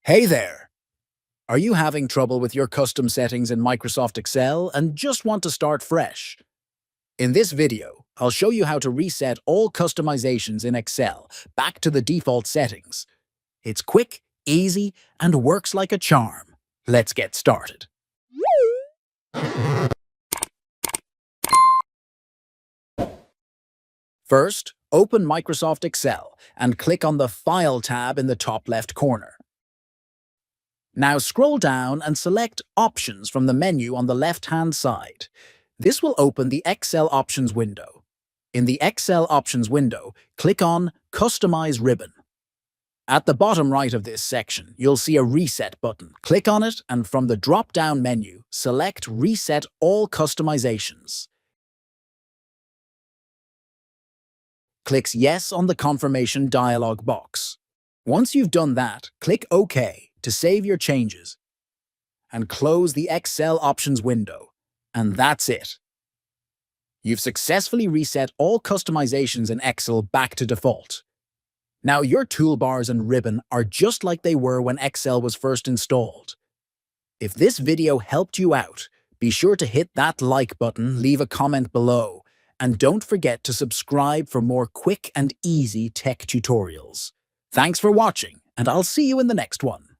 Hey there! Are you having trouble with your custom settings in Microsoft Excel and just want to start fresh? In this video, I'll show you how to reset all customizations in Excel back to the default settings. It's quick, easy, and works like a charm. Let's get started. First, open Microsoft Excel and click on the File tab in the top left corner. Now scroll down and select Options from the menu on the left-hand side. This will open the Excel Options window. In the Excel Options window, click on Customize ribbon. At the bottom right of this section, you'll see a Reset button. Click on it and from the drop-down menu, select Reset All Customizations. Click Yes on the confirmation dialog box. Once you've done that, click OK to save your changes and close the Excel Options window. And that's it. You've successfully reset all customizations in Excel back to default. Now your toolbars and ribbon are just like they were when Excel was first installed. If this video helped you out, be sure to hit that like button, leave a comment below, and don't forget to subscribe for more quick and easy tech tutorials. Thanks for watching, and I'll see you in the next one.